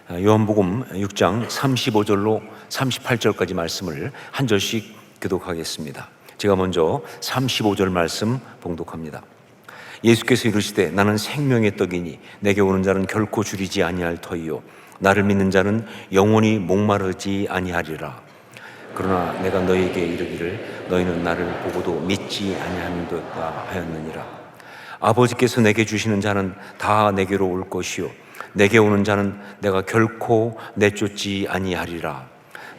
요한복음 6장 35절로 38절까지 말씀을 한 절씩 교독하겠습니다. 제가 먼저 35절 말씀 봉독합니다. 예수께서 이르시되 나는 생명의 떡이니 내게 오는 자는 결코 줄이지 아니할 터이요 나를 믿는 자는 영원히 목마르지 아니하리라. 그러나 내가 너희에게 이르기를 너희는 나를 보고도 믿지 아니하는도다 하였느니라. 아버지께서 내게 주시는 자는 다 내게로 올 것이요 내게 오는 자는 내가 결코 내쫓지 아니하리라.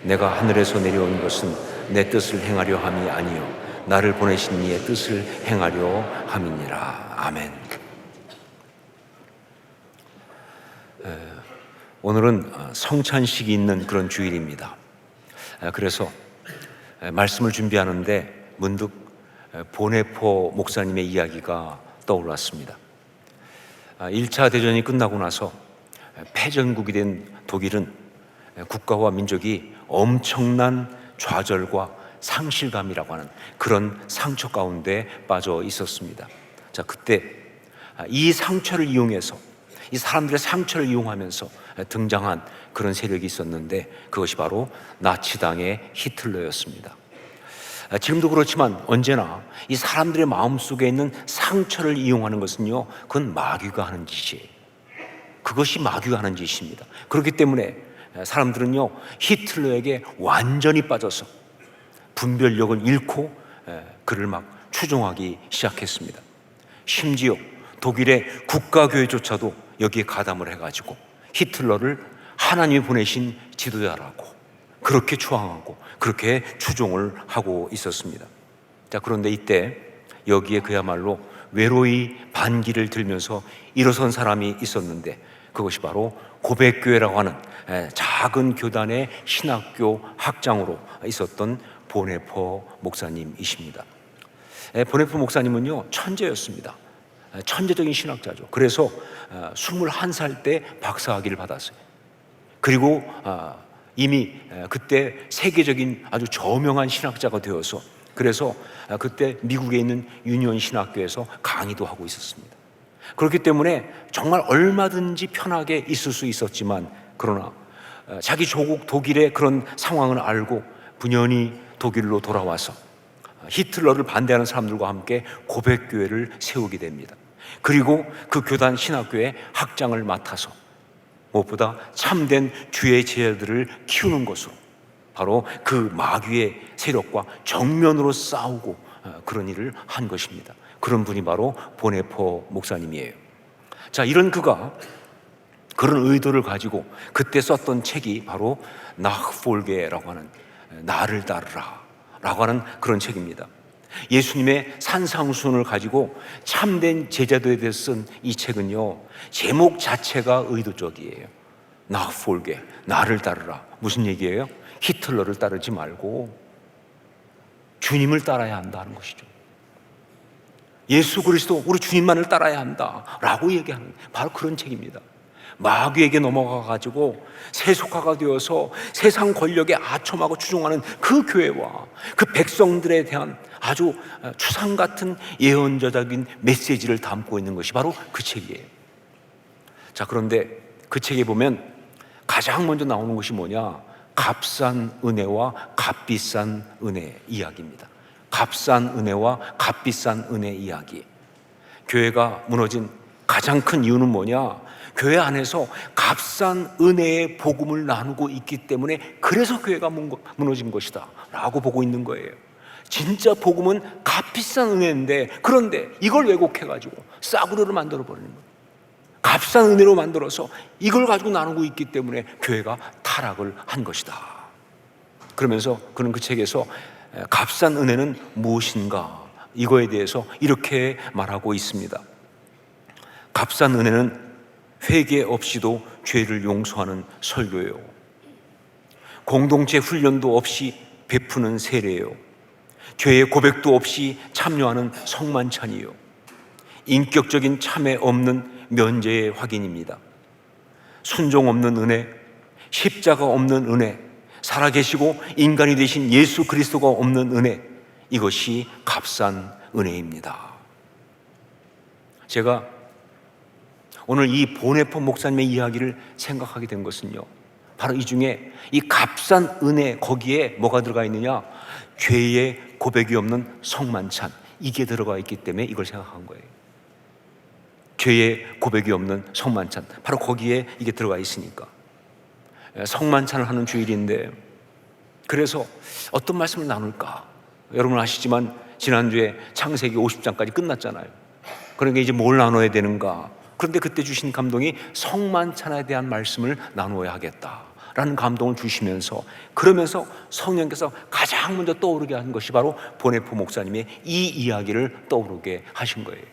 내가 하늘에서 내려온 것은 내 뜻을 행하려 함이 아니요 나를 보내신 이의 뜻을 행하려 함이니라. 아멘. 오늘은 성찬식이 있는 그런 주일입니다. 그래서 말씀을 준비하는데 문득 보네포 목사님의 이야기가 떠올랐습니다. 1차 대전이 끝나고 나서 패전국이 된 독일은 국가와 민족이 엄청난 좌절과 상실감이라고 하는 그런 상처 가운데 빠져 있었습니다. 자, 그때 이 상처를 이용해서 이 사람들의 상처를 이용하면서 등장한 그런 세력이 있었는데 그것이 바로 나치당의 히틀러였습니다. 지금도 그렇지만 언제나 이 사람들의 마음속에 있는 상처를 이용하는 것은요, 그건 마귀가 하는 짓이에요. 그것이 마귀가 하는 짓입니다. 그렇기 때문에 사람들은요, 히틀러에게 완전히 빠져서 분별력을 잃고 그를 막 추종하기 시작했습니다. 심지어 독일의 국가교회조차도 여기에 가담을 해가지고 히틀러를 하나님이 보내신 지도자라고 그렇게 추앙하고 그렇게 추종을 하고 있었습니다. 자, 그런데 이때 여기에 그야말로 외로이 반기를 들면서 일어선 사람이 있었는데 그것이 바로 고백교회라고 하는 작은 교단의 신학교 학장으로 있었던 보네포 목사님이십니다. 보네포 목사님은요, 천재였습니다. 천재적인 신학자죠. 그래서 21살 때 박사학위를 받았어요. 그리고 이미 그때 세계적인 아주 저명한 신학자가 되어서 그래서 그때 미국에 있는 유니온 신학교에서 강의도 하고 있었습니다. 그렇기 때문에 정말 얼마든지 편하게 있을 수 있었지만 그러나 자기 조국 독일의 그런 상황을 알고 분연히 독일로 돌아와서 히틀러를 반대하는 사람들과 함께 고백교회를 세우게 됩니다. 그리고 그 교단 신학교의 학장을 맡아서 무엇보다 참된 주의 제자들을 키우는 것으로 바로 그 마귀의 세력과 정면으로 싸우고 그런 일을 한 것입니다. 그런 분이 바로 보네포 목사님이에요. 자, 이런 그가 그런 의도를 가지고 그때 썼던 책이 바로 나흐폴게라고 하는 나를 따르라 라고 하는 그런 책입니다. 예수님의 산상수훈을 가지고 참된 제자도에 대해서 쓴 이 책은요, 제목 자체가 의도적이에요. 나흐폴게, 나를 따르라. 무슨 얘기예요? 히틀러를 따르지 말고 주님을 따라야 한다는 것이죠. 예수 그리스도, 우리 주님만을 따라야 한다라고 얘기하는 바로 그런 책입니다. 마귀에게 넘어가가지고 세속화가 되어서 세상 권력에 아첨하고 추종하는 그 교회와 그 백성들에 대한 아주 추상 같은 예언자적인 메시지를 담고 있는 것이 바로 그 책이에요. 자, 그런데 그 책에 보면 가장 먼저 나오는 것이 뭐냐? 값싼 은혜와 값비싼 은혜 이야기입니다. 값싼 은혜와 값비싼 은혜 이야기. 교회가 무너진 가장 큰 이유는 뭐냐? 교회 안에서 값싼 은혜의 복음을 나누고 있기 때문에 그래서 교회가 무너진 것이다 라고 보고 있는 거예요. 진짜 복음은 값비싼 은혜인데 그런데 이걸 왜곡해가지고 싸구려로 만들어버리는 거예요. 값싼 은혜로 만들어서 이걸 가지고 나누고 있기 때문에 교회가 타락을 한 것이다. 그러면서 그는 그 책에서 값싼 은혜는 무엇인가 이거에 대해서 이렇게 말하고 있습니다. 값싼 은혜는 회개 없이도 죄를 용서하는 설교예요. 공동체 훈련도 없이 베푸는 세례예요. 죄의 고백도 없이 참여하는 성만찬이요. 인격적인 참회 없는 면죄의 확인입니다. 순종 없는 은혜, 십자가 없는 은혜, 살아계시고 인간이 되신 예수 그리스도가 없는 은혜, 이것이 값싼 은혜입니다. 제가 오늘 이 보네포 목사님의 이야기를 생각하게 된 것은요, 바로 이 중에 이 값싼 은혜, 거기에 뭐가 들어가 있느냐? 죄의 고백이 없는 성만찬, 이게 들어가 있기 때문에 이걸 생각한 거예요. 죄의 고백이 없는 성만찬, 바로 거기에 이게 들어가 있으니까. 성만찬을 하는 주일인데, 그래서 어떤 말씀을 나눌까? 여러분 아시지만 지난주에 창세기 50장까지 끝났잖아요. 그러니까 이제 뭘 나눠야 되는가? 그런데 그때 주신 감동이 성만찬에 대한 말씀을 나누어야 하겠다라는 감동을 주시면서, 그러면서 성령께서 가장 먼저 떠오르게 한 것이 바로 보네포 목사님의 이 이야기를 떠오르게 하신 거예요.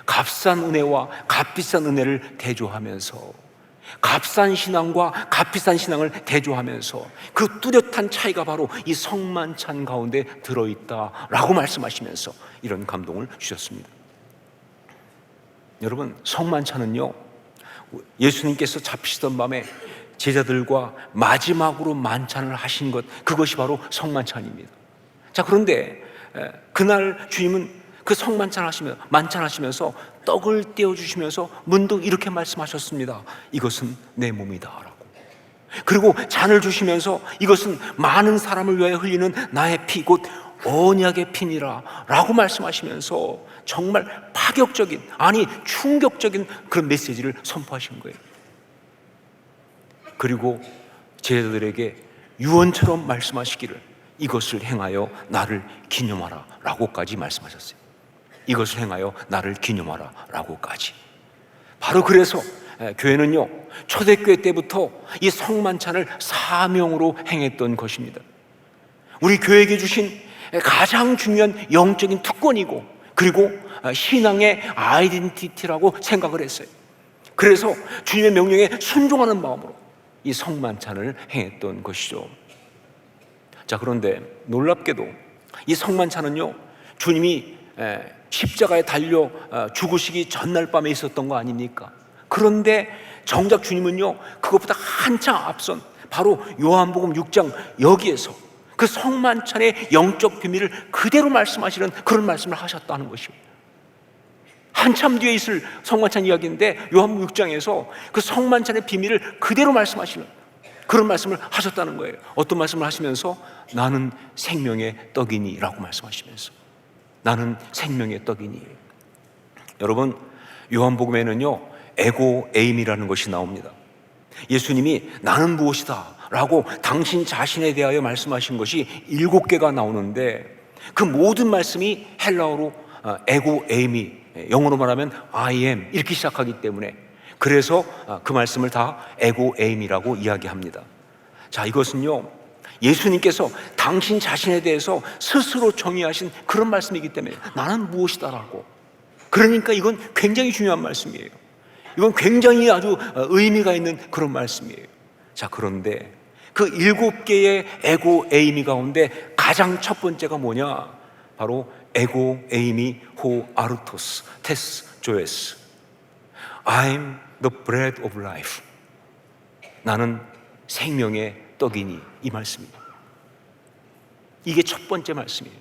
값싼 은혜와 값비싼 은혜를 대조하면서, 값싼 신앙과 값비싼 신앙을 대조하면서 그 뚜렷한 차이가 바로 이 성만찬 가운데 들어있다라고 말씀하시면서 이런 감동을 주셨습니다. 여러분, 성만찬은요, 예수님께서 잡히시던 밤에 제자들과 마지막으로 만찬을 하신 것, 그것이 바로 성만찬입니다. 자, 그런데 그날 주님은 그 만찬하시면서 떡을 떼어주시면서 문득 이렇게 말씀하셨습니다. 이것은 내 몸이다 라고. 그리고 잔을 주시면서 이것은 많은 사람을 위하여 흘리는 나의 피, 곧 언약의 피니라 라고 말씀하시면서 정말 파격적인, 아니 충격적인 그런 메시지를 선포하신 거예요. 그리고 제자들에게 유언처럼 말씀하시기를 이것을 행하여 나를 기념하라 라고까지 말씀하셨어요. 이것을 행하여 나를 기념하라 라고까지. 바로 그래서 교회는요, 초대교회 때부터 이 성만찬을 사명으로 행했던 것입니다. 우리 교회에게 주신 가장 중요한 영적인 특권이고, 그리고 신앙의 아이덴티티라고 생각을 했어요. 그래서 주님의 명령에 순종하는 마음으로 이 성만찬을 행했던 것이죠. 자, 그런데 놀랍게도 이 성만찬은요, 주님이 십자가에 달려 죽으시기 전날 밤에 있었던 거 아닙니까? 그런데 정작 주님은요, 그것보다 한참 앞선 바로 요한복음 6장 여기에서 그 성만찬의 영적 비밀을 그대로 말씀하시는 그런 말씀을 하셨다는 것이요. 한참 뒤에 있을 성만찬 이야기인데 요한복음 6장에서 그 성만찬의 비밀을 그대로 말씀하시는 그런 말씀을 하셨다는 거예요. 어떤 말씀을 하시면서 나는 생명의 떡이니 라고 말씀하시면서, 나는 생명의 떡이니. 여러분, 요한복음에는요, 에고 에임이라는 것이 나옵니다. 예수님이 나는 무엇이다 라고 당신 자신에 대하여 말씀하신 것이 7개가 나오는데, 그 모든 말씀이 헬라어로 에고 에임이, 영어로 말하면 I am 이렇게 시작하기 때문에, 그래서 그 말씀을 다 에고 에임이라고 이야기합니다. 자, 이것은요, 예수님께서 당신 자신에 대해서 스스로 정의하신 그런 말씀이기 때문에 나는 무엇이다라고. 그러니까 이건 굉장히 중요한 말씀이에요. 이건 굉장히 아주 의미가 있는 그런 말씀이에요. 자, 그런데 그 7개의 에고 에이미 가운데 가장 첫 번째가 뭐냐? 바로 에고 에이미 호 아르토스 테스 조에스. I'm the bread of life. 나는 생명의 떡이니, 이 말씀입니다. 이게 첫 번째 말씀이에요.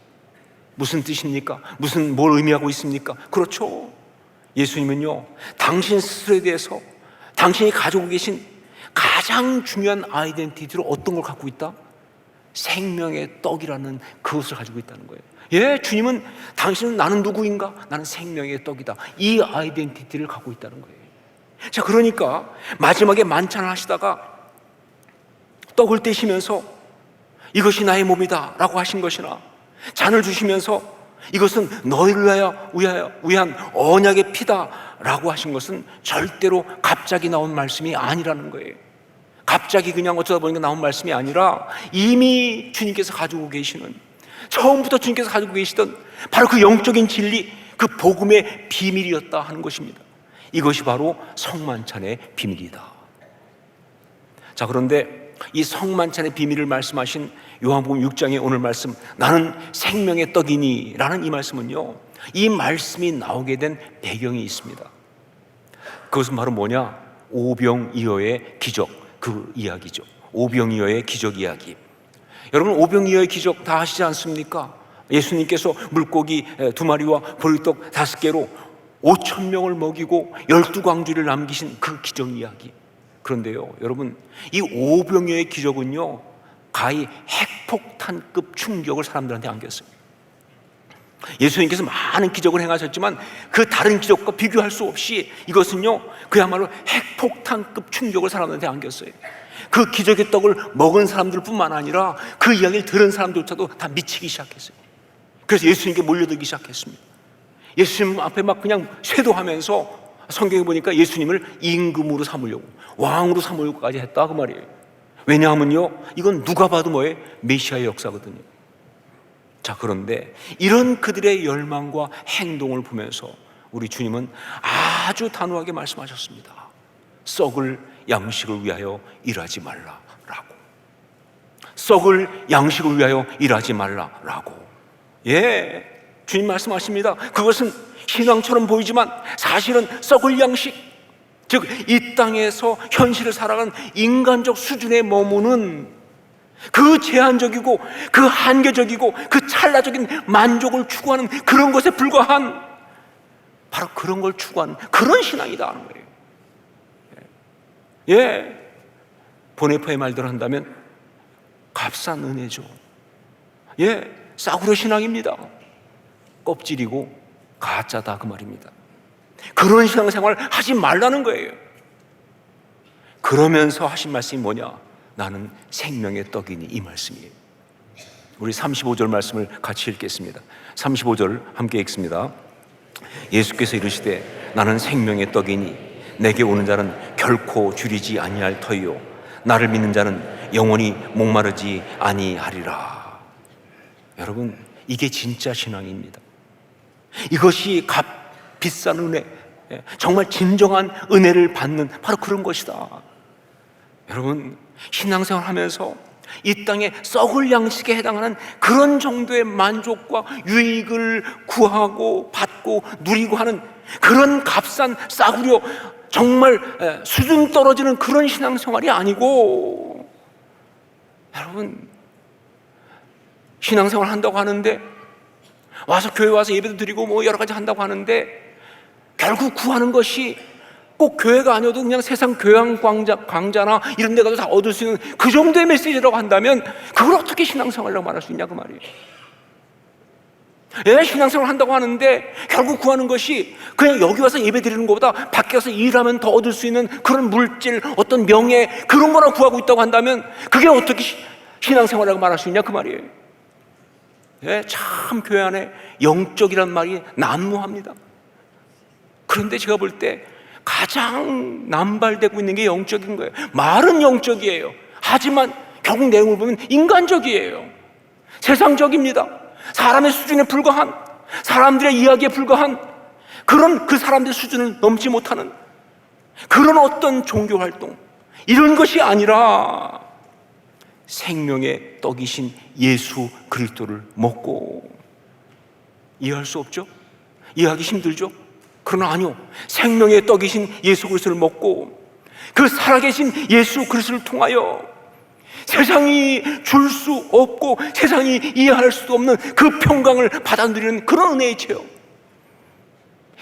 무슨 뜻입니까? 뭘 의미하고 있습니까? 그렇죠. 예수님은요, 당신 스스로에 대해서 당신이 가지고 계신 가장 중요한 아이덴티티로 어떤 걸 갖고 있다? 생명의 떡이라는 그것을 가지고 있다는 거예요. 예, 주님은 당신은 나는 누구인가? 나는 생명의 떡이다. 이 아이덴티티를 갖고 있다는 거예요. 자, 그러니까 마지막에 만찬을 하시다가 떡을 떼시면서 이것이 나의 몸이다 라고 하신 것이나, 잔을 주시면서 이것은 너희를 위한 언약의 피다 라고 하신 것은 절대로 갑자기 나온 말씀이 아니라는 거예요. 갑자기 그냥 어쩌다 보니까 나온 말씀이 아니라 이미 주님께서 가지고 계시는, 처음부터 주님께서 가지고 계시던 바로 그 영적인 진리, 그 복음의 비밀이었다 하는 것입니다. 이것이 바로 성만찬의 비밀이다. 자, 그런데 이 성만찬의 비밀을 말씀하신 요한복음 6장의 오늘 말씀, 나는 생명의 떡이니 라는 이 말씀은요, 이 말씀이 나오게 된 배경이 있습니다. 그것은 바로 뭐냐? 오병이어의 기적, 그 이야기죠. 오병이어의 기적 이야기. 여러분, 오병이어의 기적 다 아시지 않습니까? 예수님께서 물고기 2마리와 보리떡 5개로 5천 명을 먹이고 12광주를 남기신 그 기적 이야기. 그런데요, 여러분, 이 오병이어의 기적은요, 가히 핵폭탄급 충격을 사람들한테 안겼어요. 예수님께서 많은 기적을 행하셨지만 그 다른 기적과 비교할 수 없이 이것은요, 그야말로 핵폭탄급 충격을 사람들한테 안겼어요. 그 기적의 떡을 먹은 사람들 뿐만 아니라 그 이야기를 들은 사람들조차도 다 미치기 시작했어요. 그래서 예수님께 몰려들기 시작했습니다. 예수님 앞에 막 그냥 쇄도하면서 성경에 보니까 예수님을 임금으로 삼으려고, 왕으로 삼으려고까지 했다, 그 말이에요. 왜냐하면요, 이건 누가 봐도 뭐예요? 메시아의 역사거든요. 자, 그런데 이런 그들의 열망과 행동을 보면서 우리 주님은 아주 단호하게 말씀하셨습니다. 썩을 양식을 위하여 일하지 말라라고. 썩을 양식을 위하여 일하지 말라라고. 예, 주님 말씀하십니다. 그것은 신앙처럼 보이지만 사실은 썩을 양식, 즉 이 땅에서 현실을 살아가는 인간적 수준에 머무는 그 제한적이고 그 한계적이고 그 찰나적인 만족을 추구하는 그런 것에 불과한, 바로 그런 걸 추구하는 그런 신앙이다 하는 거예요. 예, 보네포의 말대로 한다면 값싼 은혜죠. 예, 싸구려 신앙입니다. 껍질이고 가짜다, 그 말입니다. 그런 신앙생활 하지 말라는 거예요. 그러면서 하신 말씀이 뭐냐? 나는 생명의 떡이니, 이 말씀이에요. 우리 35절 말씀을 같이 읽겠습니다. 35절 함께 읽습니다. 예수께서 이르시되 나는 생명의 떡이니 내게 오는 자는 결코 줄이지 아니할 터이요 나를 믿는 자는 영원히 목마르지 아니하리라. 여러분, 이게 진짜 신앙입니다. 이것이 비싼 은혜, 정말 진정한 은혜를 받는 바로 그런 것이다. 여러분, 신앙생활 하면서 이 땅에 썩을 양식에 해당하는 그런 정도의 만족과 유익을 구하고 받고 누리고 하는 그런 값싼 싸구려, 정말 수준 떨어지는 그런 신앙생활이 아니고, 여러분, 신앙생활 한다고 하는데, 와서 교회 와서 예배도 드리고 뭐 여러 가지 한다고 하는데, 결국 구하는 것이 꼭 교회가 아니어도 그냥 세상 교양 강좌나 이런 데 가도 다 얻을 수 있는 그 정도의 메시지라고 한다면 그걸 어떻게 신앙생활이라고 말할 수 있냐, 그 말이에요. 예, 신앙생활 한다고 하는데 결국 구하는 것이 그냥 여기 와서 예배 드리는 것보다 밖에 가서 일하면 더 얻을 수 있는 그런 물질, 어떤 명예, 그런 거나 구하고 있다고 한다면 그게 어떻게 신앙생활이라고 말할 수 있냐, 그 말이에요. 예, 참 교회 안에 영적이란 말이 난무합니다. 그런데 제가 볼 때 가장 남발되고 있는 게 영적인 거예요. 말은 영적이에요. 하지만 결국 내용을 보면 인간적이에요. 세상적입니다. 사람의 수준에 불과한, 사람들의 이야기에 불과한 그런, 그 사람들의 수준을 넘지 못하는 그런 어떤 종교 활동, 이런 것이 아니라 생명의 떡이신 예수 그리스도를 먹고. 이해할 수 없죠? 이해하기 힘들죠? 그러나 아니요, 생명의 떡이신 예수 그리스도를 먹고 그 살아계신 예수 그리스도를 통하여 세상이 줄 수 없고 세상이 이해할 수도 없는 그 평강을 받아 누리는 그런 은혜의 체험,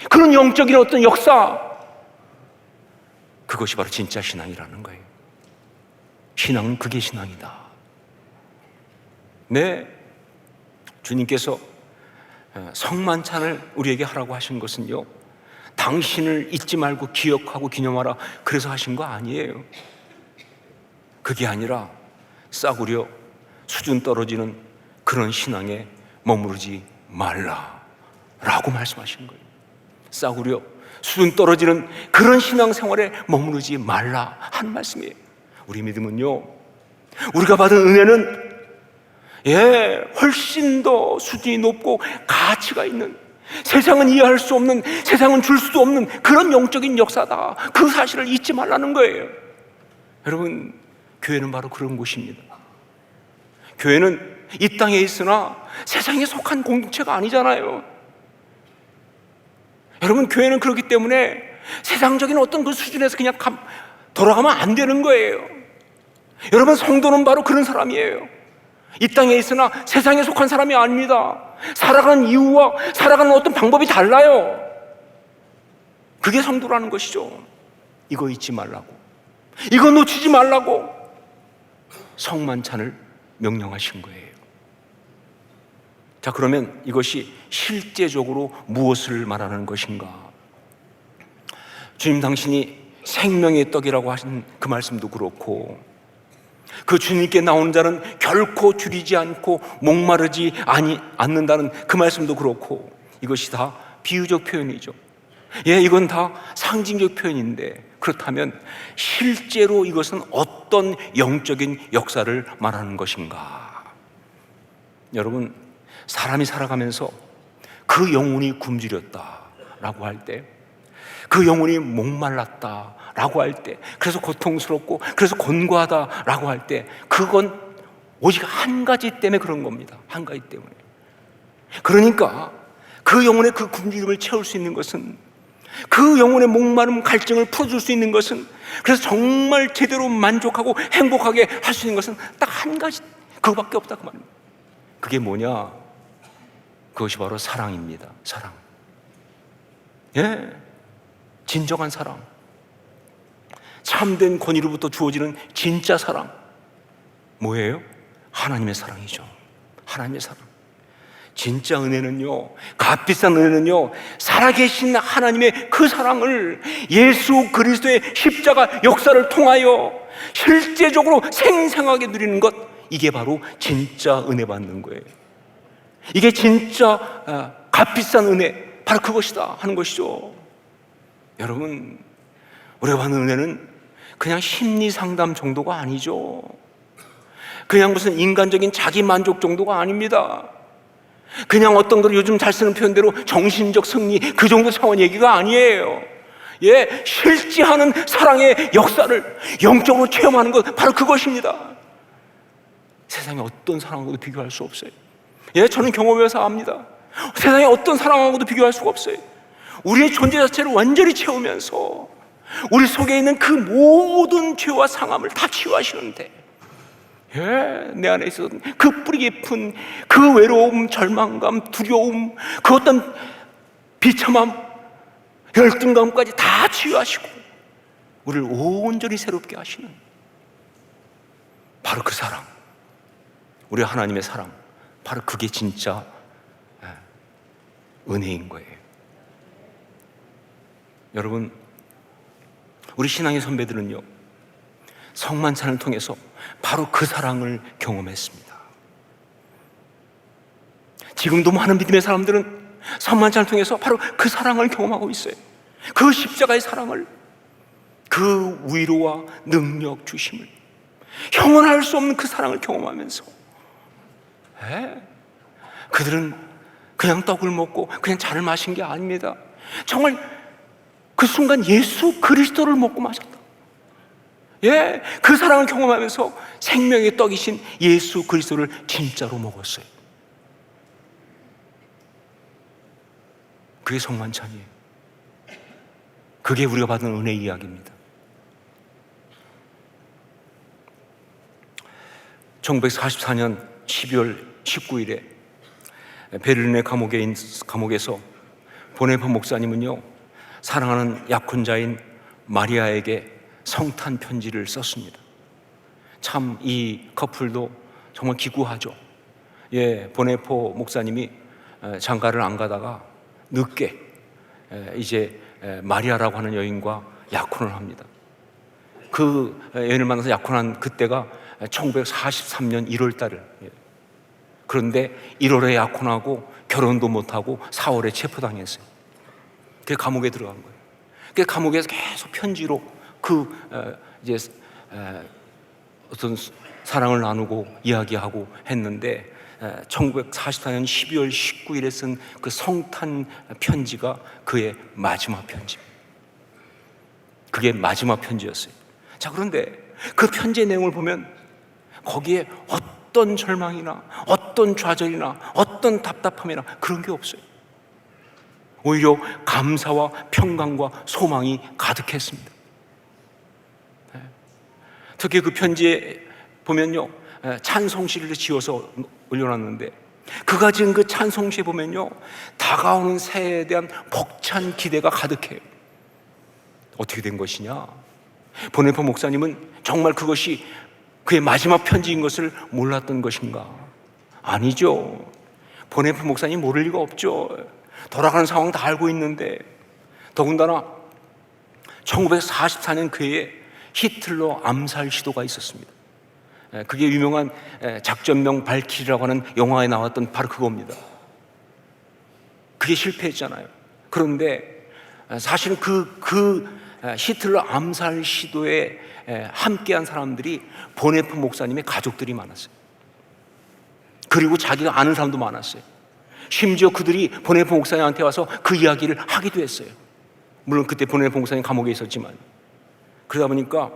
그런 영적인 어떤 역사, 그것이 바로 진짜 신앙이라는 거예요. 신앙은 그게 신앙이다. 네, 주님께서 성만찬을 우리에게 하라고 하신 것은요, 당신을 잊지 말고 기억하고 기념하라, 그래서 하신 거 아니에요. 그게 아니라 싸구려 수준 떨어지는 그런 신앙에 머무르지 말라라고 말씀하신 거예요. 싸구려 수준 떨어지는 그런 신앙생활에 머무르지 말라 한 말씀이에요. 우리 믿음은요, 우리가 받은 은혜는 훨씬 더 수준이 높고 가치가 있는, 세상은 이해할 수 없는, 세상은 줄 수도 없는 그런 영적인 역사다. 그 사실을 잊지 말라는 거예요. 여러분, 교회는 바로 그런 곳입니다. 교회는 이 땅에 있으나 세상에 속한 공동체가 아니잖아요. 여러분, 교회는 그렇기 때문에 세상적인 어떤 그 수준에서 그냥 돌아가면 안 되는 거예요. 여러분, 성도는 바로 그런 사람이에요. 이 땅에 있으나 세상에 속한 사람이 아닙니다. 살아가는 이유와 살아가는 어떤 방법이 달라요. 그게 성도라는 것이죠. 이거 잊지 말라고, 이거 놓치지 말라고 성만찬을 명령하신 거예요. 자, 그러면 이것이 실제적으로 무엇을 말하는 것인가? 주님 당신이 생명의 떡이라고 하신 그 말씀도 그렇고, 그 주님께 나오는 자는 결코 줄이지 않고 목마르지 않는다는 그 말씀도 그렇고, 이것이 다 비유적 표현이죠. 이건 다 상징적 표현인데, 그렇다면 실제로 이것은 어떤 영적인 역사를 말하는 것인가? 여러분, 사람이 살아가면서 그 영혼이 굶주렸다라고 할 때, 그 영혼이 목말랐다라고 할 때, 그래서 고통스럽고 그래서 곤고하다라고 할 때, 그건 오직 한 가지 때문에 그런 겁니다. 한 가지 때문에. 그러니까 그 영혼의 그 굶주림을 채울 수 있는 것은, 그 영혼의 목마름 갈증을 풀어줄 수 있는 것은, 그래서 정말 제대로 만족하고 행복하게 할 수 있는 것은 딱 한 가지, 그거밖에 없다 그 말입니다. 그게 뭐냐? 그것이 바로 사랑입니다. 사랑. 진정한 사랑, 참된 권위로부터 주어지는 진짜 사랑, 뭐예요? 하나님의 사랑이죠. 하나님의 사랑. 진짜 은혜는요, 값비싼 은혜는요, 살아계신 하나님의 그 사랑을 예수 그리스도의 십자가 역사를 통하여 실제적으로 생생하게 누리는 것, 이게 바로 진짜 은혜 받는 거예요. 이게 진짜 값비싼 은혜, 바로 그것이다 하는 것이죠. 여러분, 우리가 받는 은혜는 그냥 심리 상담 정도가 아니죠. 그냥 무슨 인간적인 자기 만족 정도가 아닙니다. 그냥 어떤 걸 요즘 잘 쓰는 표현대로 정신적 승리, 그 정도 차원 얘기가 아니에요. 실제하는 사랑의 역사를 영적으로 체험하는 것, 바로 그것입니다. 세상에 어떤 사랑하고도 비교할 수 없어요. 저는 경험해서 압니다. 세상에 어떤 사랑하고도 비교할 수가 없어요. 우리의 존재 자체를 완전히 채우면서 우리 속에 있는 그 모든 죄와 상함을 다 치유하시는데, 내 안에 있었던 그 뿌리 깊은 그 외로움, 절망감, 두려움, 그 어떤 비참함, 열등감까지 다 치유하시고 우리를 온전히 새롭게 하시는, 바로 그 사랑, 우리 하나님의 사랑, 바로 그게 진짜 은혜인 거예요. 여러분, 우리 신앙의 선배들은요, 성만찬을 통해서 바로 그 사랑을 경험했습니다. 지금도 많은 믿음의 사람들은 성만찬을 통해서 바로 그 사랑을 경험하고 있어요. 그 십자가의 사랑을, 그 위로와 능력 주심을, 형언할 수 없는 그 사랑을 경험하면서 그들은 그냥 떡을 먹고 그냥 잔을 마신 게 아닙니다. 정말 그 순간 예수 그리스도를 먹고 마셨다. 그 사랑을 경험하면서 생명의 떡이신 예수 그리스도를 진짜로 먹었어요. 그게 성만찬이에요. 그게 우리가 받은 은혜 이야기입니다. 1944년 12월 19일에 베를린의 감옥에서 보네포 목사님은요, 사랑하는 약혼자인 마리아에게 성탄 편지를 썼습니다. 참 이 커플도 정말 기구하죠. 보네포 목사님이 장가를 안 가다가 늦게 이제 마리아라고 하는 여인과 약혼을 합니다. 그 여인을 만나서 약혼한 그때가 1943년 1월 달을, 그런데 1월에 약혼하고 결혼도 못하고 4월에 체포당했어요. 그래서 감옥에 들어간 거예요. 그래서 감옥에서 계속 편지로 이제 어떤 사랑을 나누고 이야기하고 했는데, 1944년 12월 19일에 쓴 그 성탄 편지가 그의 마지막 편지입니다. 그게 마지막 편지였어요. 자, 그런데 그 편지의 내용을 보면 거기에 어떤 절망이나 어떤 좌절이나 어떤 답답함이나 그런 게 없어요. 오히려 감사와 평강과 소망이 가득했습니다. 특히 그 편지에 보면요, 찬송시를 지어서 올려놨는데, 그가 지은 그 찬송시에 보면요, 다가오는 새해에 대한 벅찬 기대가 가득해요. 어떻게 된 것이냐? 보네포 목사님은 정말 그것이 그의 마지막 편지인 것을 몰랐던 것인가? 아니죠. 보네포 목사님 모를 리가 없죠. 돌아가는 상황 다 알고 있는데, 더군다나 1944년 그 해에 히틀러 암살 시도가 있었습니다. 그게 유명한 작전명 발키리라고 하는 영화에 나왔던 바로 그겁니다. 그게 실패했잖아요. 그런데 사실은 그 히틀러 암살 시도에 함께한 사람들이 보네포 목사님의 가족들이 많았어요. 그리고 자기가 아는 사람도 많았어요. 심지어 그들이 보네포 목사님한테 와서 그 이야기를 하기도 했어요. 물론 그때 보네포 목사님 감옥에 있었지만. 그러다 보니까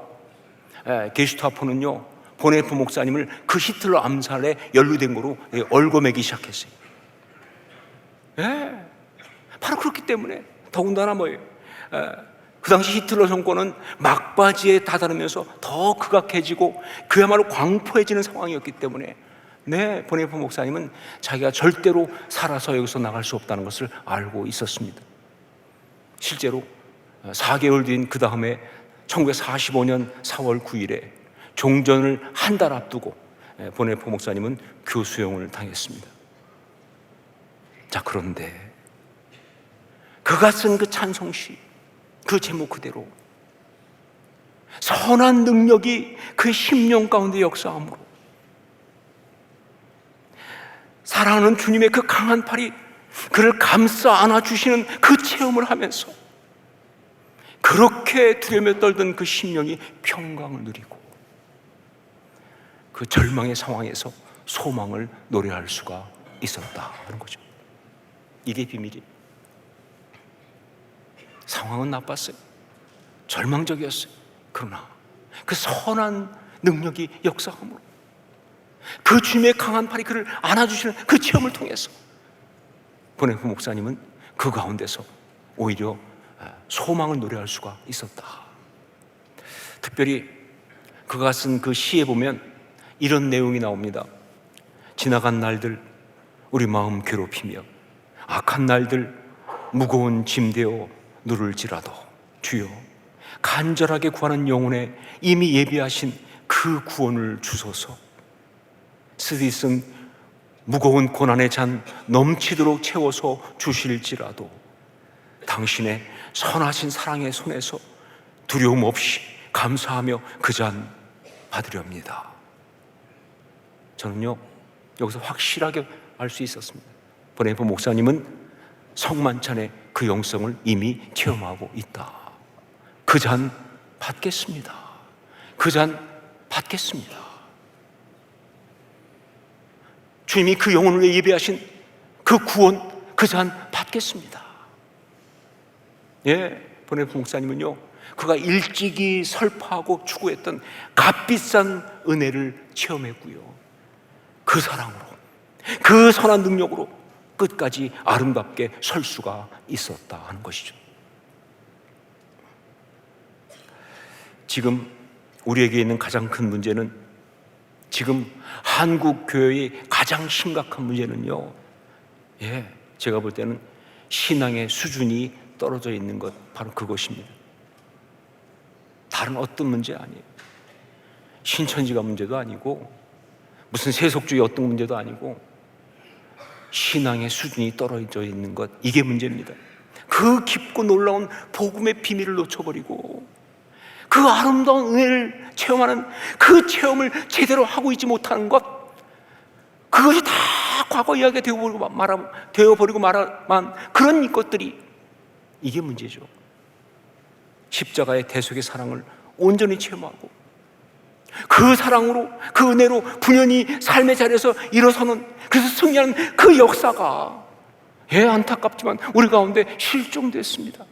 게슈타포는요, 보네포 목사님을 그 히틀러 암살에 연루된 거로 얽어매기 시작했어요. 바로 그렇기 때문에, 더군다나 그 당시 히틀러 정권은 막바지에 다다르면서 더 극악해지고 그야말로 광포해지는 상황이었기 때문에 보네포 목사님은 자기가 절대로 살아서 여기서 나갈 수 없다는 것을 알고 있었습니다. 실제로 4개월 뒤인 그 다음에 1945년 4월 9일에 종전을 한 달 앞두고 보네포 목사님은 교수형을 당했습니다. 자, 그런데 그가 쓴 그 찬송시, 그 제목 그대로 선한 능력이 그의 심령 가운데 역사함으로 사랑하는 주님의 그 강한 팔이 그를 감싸 안아주시는 그 체험을 하면서 그렇게 두려움에 떨던 그 심령이 평강을 누리고 그 절망의 상황에서 소망을 노래할 수가 있었다 하는 거죠. 이게 비밀이에요. 상황은 나빴어요. 절망적이었어요. 그러나 그 선한 능력이 역사함으로 그 주님의 강한 팔이 그를 안아주시는 그 체험을 통해서 보네포 목사님은 그 가운데서 오히려 소망을 노래할 수가 있었다. 특별히 그가 쓴 그 시에 보면 이런 내용이 나옵니다. 지나간 날들 우리 마음 괴롭히며 악한 날들 무거운 짐되어 누를지라도 주여 간절하게 구하는 영혼에 이미 예비하신 그 구원을 주소서. 쓰디쓴 무거운 고난의 잔 넘치도록 채워서 주실지라도 당신의 선하신 사랑의 손에서 두려움 없이 감사하며 그 잔 받으렵니다. 저는요, 여기서 확실하게 알 수 있었습니다. 보네포 목사님은 성만찬의 그 영성을 이미 체험하고 있다. 그 잔 받겠습니다. 그 잔 받겠습니다. 주님이 그 영혼을 위해 예배하신 그 구원, 그 잔 받겠습니다. 보네포 목사님은요, 그가 일찍이 설파하고 추구했던 값비싼 은혜를 체험했고요, 그 사랑으로, 그 선한 능력으로 끝까지 아름답게 설 수가 있었다 하는 것이죠. 지금 우리에게 있는 가장 큰 문제는, 지금 한국 교회의 가장 심각한 문제는요, 제가 볼 때는 신앙의 수준이 떨어져 있는 것, 바로 그것입니다. 다른 어떤 문제 아니에요. 신천지가 문제도 아니고 무슨 세속주의 어떤 문제도 아니고 신앙의 수준이 떨어져 있는 것, 이게 문제입니다. 그 깊고 놀라운 복음의 비밀을 놓쳐버리고 그 아름다운 은혜를 체험하는 그 체험을 제대로 하고 있지 못하는 것, 그것이 다 과거 이야기가 되어버리고 말아만 그런 것들이, 이게 문제죠. 십자가의 대속의 사랑을 온전히 체험하고 그 사랑으로, 그 은혜로 분연히 삶의 자리에서 일어서는, 그래서 승리하는 그 역사가 안타깝지만 우리 가운데 실종됐습니다.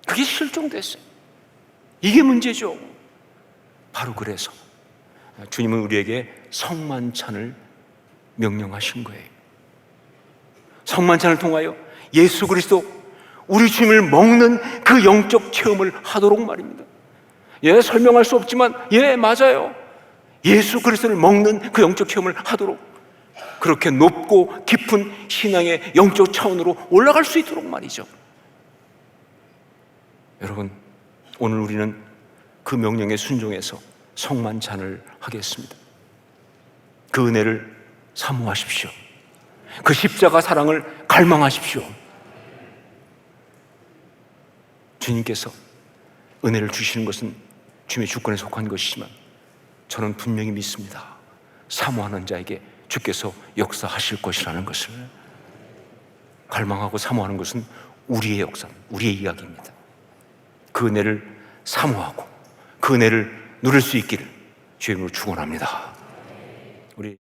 그게 실종됐어요. 이게 문제죠. 바로 그래서 주님은 우리에게 성만찬을 명령하신 거예요. 성만찬을 통하여 예수 그리스도, 우리 주님을 먹는 그 영적 체험을 하도록 말입니다. 설명할 수 없지만 맞아요. 예수 그리스도를 먹는 그 영적 체험을 하도록, 그렇게 높고 깊은 신앙의 영적 차원으로 올라갈 수 있도록 말이죠. 여러분, 오늘 우리는 그 명령에 순종해서 성만찬을 하겠습니다. 그 은혜를 사모하십시오. 그 십자가 사랑을 갈망하십시오. 주님께서 은혜를 주시는 것은 주님의 주권에 속한 것이지만 저는 분명히 믿습니다. 사모하는 자에게 주께서 역사하실 것이라는 것을. 갈망하고 사모하는 것은 우리의 역사, 우리의 이야기입니다. 그 은혜를 사모하고 그 은혜를 누릴 수 있기를 주의 이름으로 축원합니다.